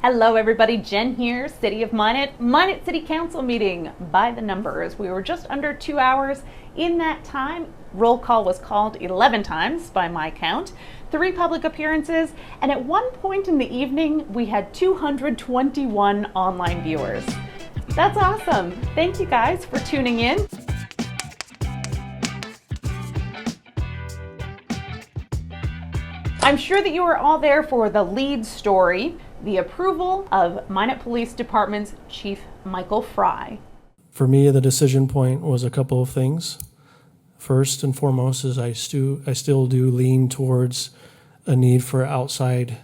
Hello everybody, Jen here, City of Minot, Minot City Council meeting by the numbers. We were just under 2 hours. In that time, roll call was called 11 times by my count, 3 public appearances, and at one point in the evening, we had 221 online viewers. That's awesome. Thank you guys for tuning in. I'm sure that you were all there for the lead story, the approval of Minot Police Department's Chief Michael Fry. For me, the decision point was a couple of things. First and foremost is I still do lean towards a need for outside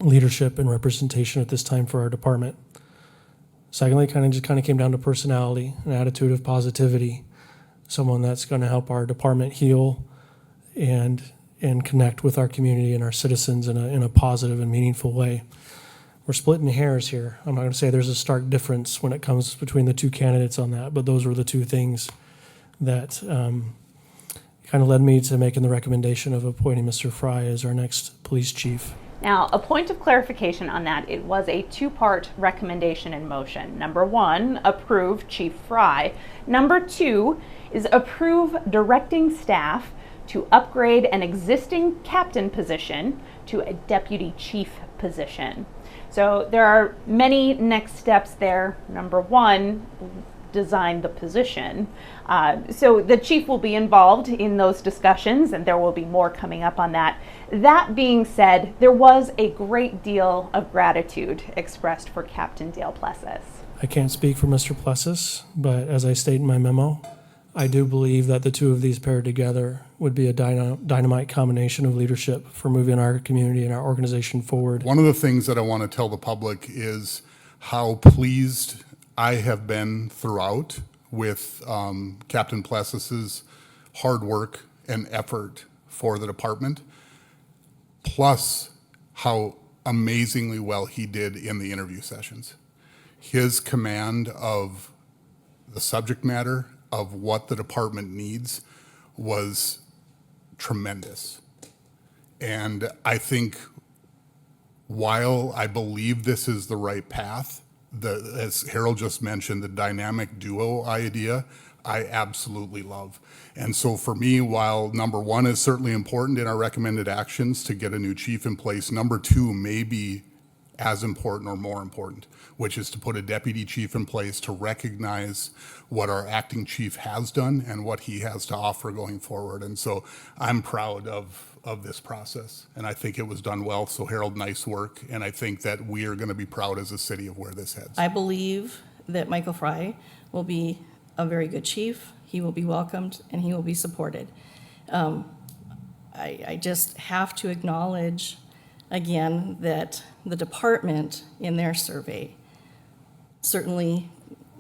leadership and representation at this time for our department. Secondly, kind of came down to personality, an attitude of positivity, someone that's going to help our department heal and connect with our community and our citizens in a positive and meaningful way. We're splitting hairs here. I'm not going to say there's a stark difference when it comes between the two candidates on that, but those were the two things that kind of led me to making the recommendation of appointing Mr. Fry as our next police chief. Now, a point of clarification on that, it was a 2-part recommendation in motion. Number 1, approve Chief Fry. Number 2 is approve directing staff to upgrade an existing captain position to a deputy chief position. So there are many next steps there. Number 1, design the position. So the chief will be involved in those discussions, and there will be more coming up on that. That being said, there was a great deal of gratitude expressed for Captain Dale Plessis. I can't speak for Mr. Plessis, but as I state in my memo, I do believe that the two of these paired together would be a dynamite combination of leadership for moving our community and our organization forward. One of the things that I want to tell the public is how pleased I have been throughout with Captain Plessis's hard work and effort for the department, plus how amazingly well he did in the interview sessions. His command of the subject matter of what the department needs was tremendous. And I think while I believe this is the right path, as Harold just mentioned, the dynamic duo idea, I absolutely love. And so for me, while number 1 is certainly important in our recommended actions to get a new chief in place, number 2 may be as important or more important, which is to put a deputy chief in place to recognize what our acting chief has done and what he has to offer going forward. And so I'm proud of this process, and I think it was done well. So Harold, nice work, and I think that we are going to be proud as a city of where this heads. I believe that Michael Fry will be a very good chief. He will be welcomed and he will be supported. I just have to acknowledge again that the department in their survey certainly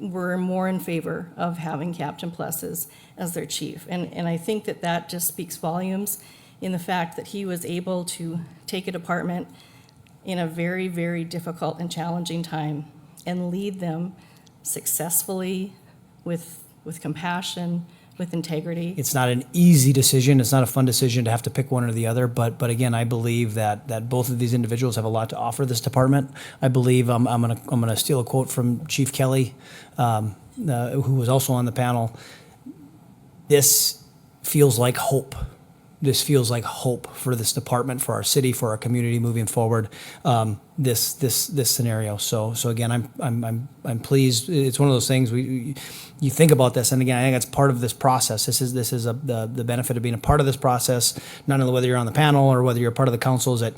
were more in favor of having Captain Plessis as their chief. And I think that just speaks volumes in the fact that he was able to take a department in a very, very difficult and challenging time and lead them successfully with compassion, with integrity. It's not an easy decision. It's not a fun decision to have to pick one or the other. But again, I believe that both of these individuals have a lot to offer this department. I believe I'm gonna steal a quote from Chief Kelly, who was also on the panel. This feels like hope. This feels like hope for this department, for our city, for our community moving forward. This scenario. So again, I'm pleased. It's one of those things you think about this, and again, I think that's part of this process. This is the benefit of being a part of this process. Not only whether you're on the panel or whether you're part of the council, is that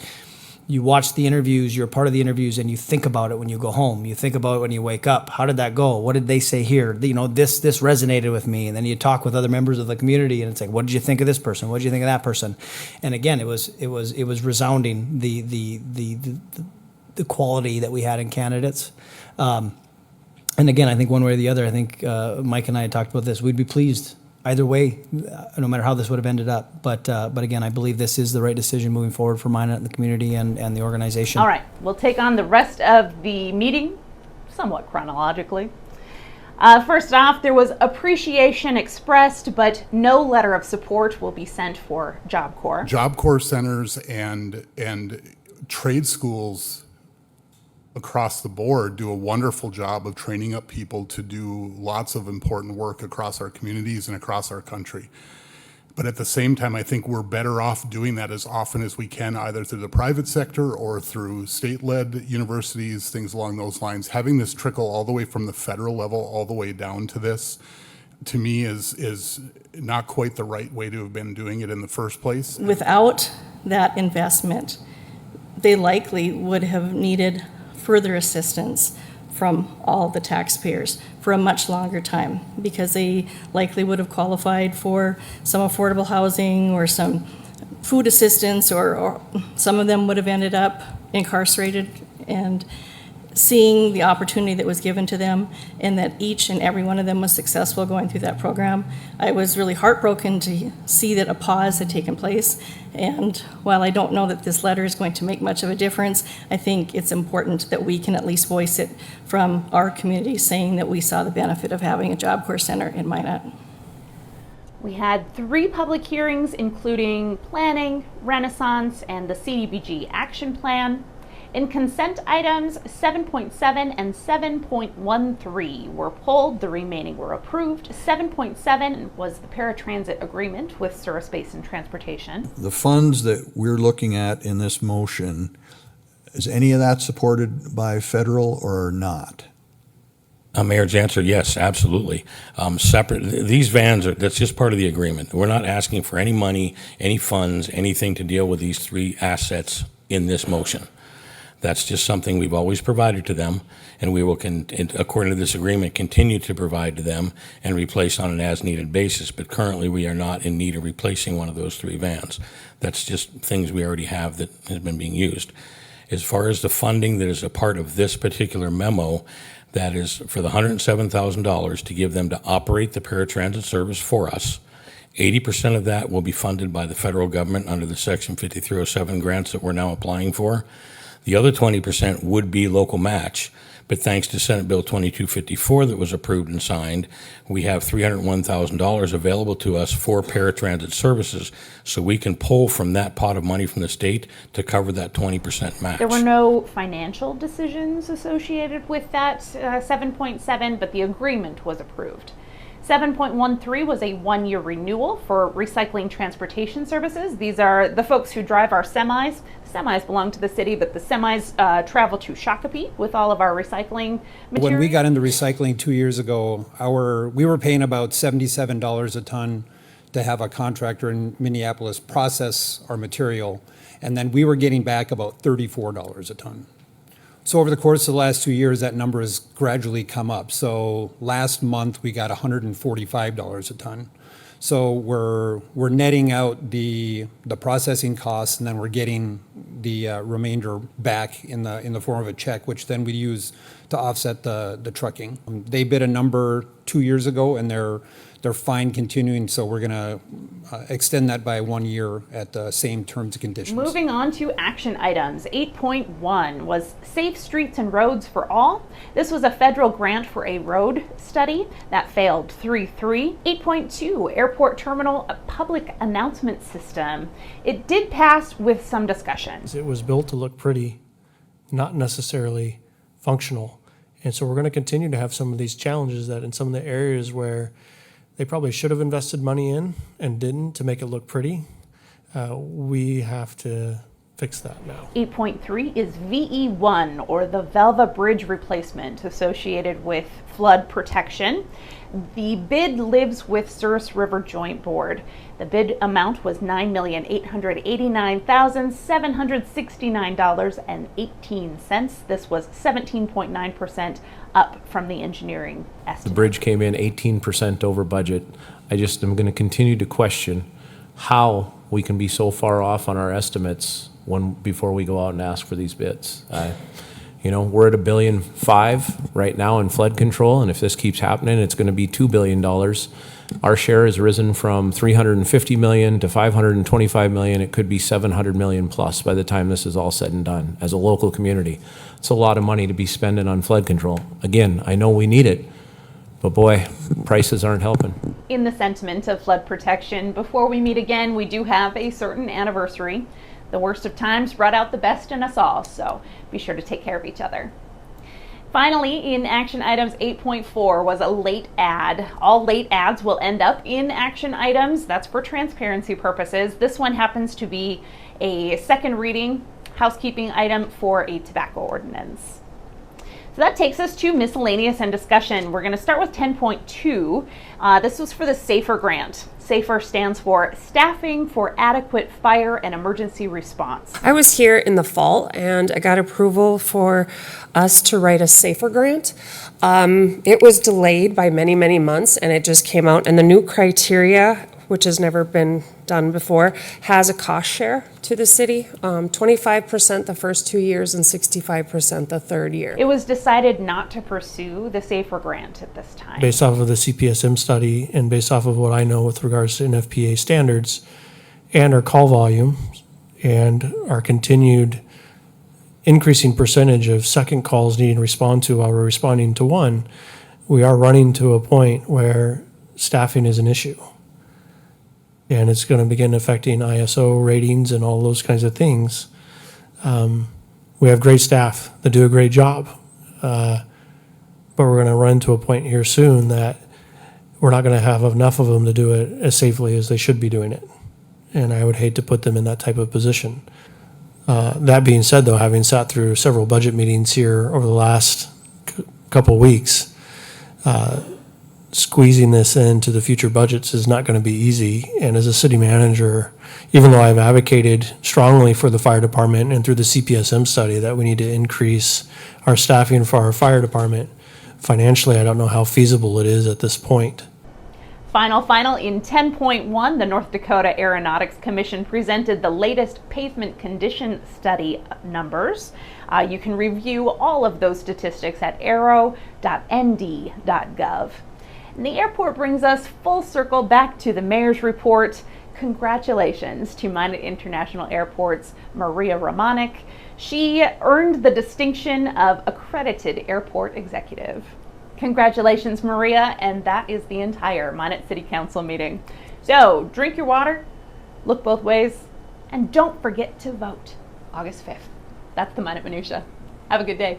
you watch the interviews, you're part of the interviews, and you think about it when you go home. You think about it when you wake up. How did that go? What did they say here? You know, this resonated with me. And then you talk with other members of the community, and it's like, what did you think of this person? What did you think of that person? And again, it was resounding the quality that we had in candidates. And again, I think one way or the other, I think Mike and I had talked about this. We'd be pleased either way, no matter how this would have ended up. But again, I believe this is the right decision moving forward for Minot and the community and the organization. All right, we'll take on the rest of the meeting somewhat chronologically. First off, there was appreciation expressed, but no letter of support will be sent for Job Corps. Job Corps centers and trade schools across the board do a wonderful job of training up people to do lots of important work across our communities and across our country. But at the same time, I think we're better off doing that as often as we can, either through the private sector or through state-led universities, things along those lines. Having this trickle all the way from the federal level all the way down to this, to me, is not quite the right way to have been doing it in the first place. Without that investment, they likely would have needed further assistance from all the taxpayers for a much longer time, because they likely would have qualified for some affordable housing or some food assistance, or some of them would have ended up incarcerated. And seeing the opportunity that was given to them and that each and every one of them was successful going through that program, I was really heartbroken to see that a pause had taken place. And while I don't know that this letter is going to make much of a difference, I think it's important that we can at least voice it from our community, saying that we saw the benefit of having a Job Corps Center in Minot. We had 3 public hearings, including planning, Renaissance, and the CDBG action plan. In consent items, 7.7 and 7.13 were pulled, the remaining were approved. 7.7 was the paratransit agreement with Souris Basin Transportation. The funds that we're looking at in this motion, is any of that supported by federal or not? Mayor's answer, yes, absolutely. Separate, these vans that's just part of the agreement. We're not asking for any money, any funds, anything to deal with these 3 assets in this motion. That's just something we've always provided to them, and we will, according to this agreement, continue to provide to them and replace on an as-needed basis. But currently, we are not in need of replacing one of those 3 vans. That's just things we already have that has been being used. As far as the funding that is a part of this particular memo, that is for the $107,000 to give them to operate the paratransit service for us. 80% of that will be funded by the federal government under the Section 5307 grants that we're now applying for. The other 20% would be local match, but thanks to Senate Bill 2254 that was approved and signed, we have $301,000 available to us for paratransit services, so we can pull from that pot of money from the state to cover that 20% match. There were no financial decisions associated with that 7.7, but the agreement was approved. 7.13 was a 1-year renewal for recycling transportation services. These are the folks who drive our semis. Semis belong to the city, but the semis travel to Shakopee with all of our recycling materials. When we got into recycling 2 years ago, we were paying about $77 a ton to have a contractor in Minneapolis process our material, and then we were getting back about $34 a ton. So over the course of the last 2 years, that number has gradually come up. So last month, we got $145 a ton. So we're netting out the processing costs, and then we're getting the remainder back in the form of a check, which then we use to offset the trucking. They bid a number 2 years ago, and they're fine continuing, so we're going to extend that by 1 year at the same terms and conditions. Moving on to action items. 8.1 was Safe Streets and Roads for All. This was a federal grant for a road study that failed 3-3. 8.2, Airport Terminal Public Announcement System. It did pass with some discussion. It was built to look pretty, not necessarily functional. And so we're going to continue to have some of these challenges that in some of the areas where they probably should have invested money in and didn't to make it look pretty, we have to fix that now. 8.3 is VE1, or the Velva Bridge replacement associated with flood protection. The bid lives with Souris River Joint Board. The bid amount was $9,889,769.18. This was 17.9% up from the engineering estimate. The bridge came in 18% over budget. I just am going to continue to question how we can be so far off on our estimates before we go out and ask for these bids. We're at $1.5 billion right now in flood control, and if this keeps happening, it's going to be $2 billion. Our share has risen from $350 million to $525 million. It could be $700 million plus by the time this is all said and done. As a local community, it's a lot of money to be spending on flood control. Again, I know we need it, but boy, prices aren't helping. In the sentiment of flood protection, before we meet again, we do have a certain anniversary. The worst of times brought out the best in us all, so be sure to take care of each other. Finally, in action items 8.4 was a late ad. All late ads will end up in action items. That's for transparency purposes. This one happens to be a second reading housekeeping item for a tobacco ordinance. So that takes us to miscellaneous and discussion. We're going to start with 10.2. This was for the SAFER grant. SAFER stands for Staffing for Adequate Fire and Emergency Response. I was here in the fall and I got approval for us to write a SAFER grant. It was delayed by many, many months and it just came out. And the new criteria, which has never been done before, has a cost share to the city, 25% the first 2 years and 65% the third year. It was decided not to pursue the SAFER grant at this time. Based off of the CPSM study and based off of what I know with regards to NFPA standards and our call volume and our continued increasing percentage of second calls needing to respond to while we're responding to one, we are running to a point where staffing is an issue. And it's going to begin affecting ISO ratings and all those kinds of things. We have great staff that do a great job. But we're going to run to a point here soon that we're not going to have enough of them to do it as safely as they should be doing it. And I would hate to put them in that type of position. That being said, though, having sat through several budget meetings here over the last couple weeks, squeezing this into the future budgets is not going to be easy. And as a city manager, even though I've advocated strongly for the fire department and through the CPSM study that we need to increase our staffing for our fire department, financially, I don't know how feasible it is at this point. Final in 10.1, the North Dakota Aeronautics Commission presented the latest pavement condition study numbers. You can review all of those statistics at aero.nd.gov. And the airport brings us full circle back to the mayor's report. Congratulations to Minot International Airport's Maria Romanek. She earned the distinction of Accredited Airport Executive. Congratulations, Maria, and that is the entire Minot City Council meeting. So drink your water, look both ways, and don't forget to vote August 5th. That's the Minot Minutia. Have a good day.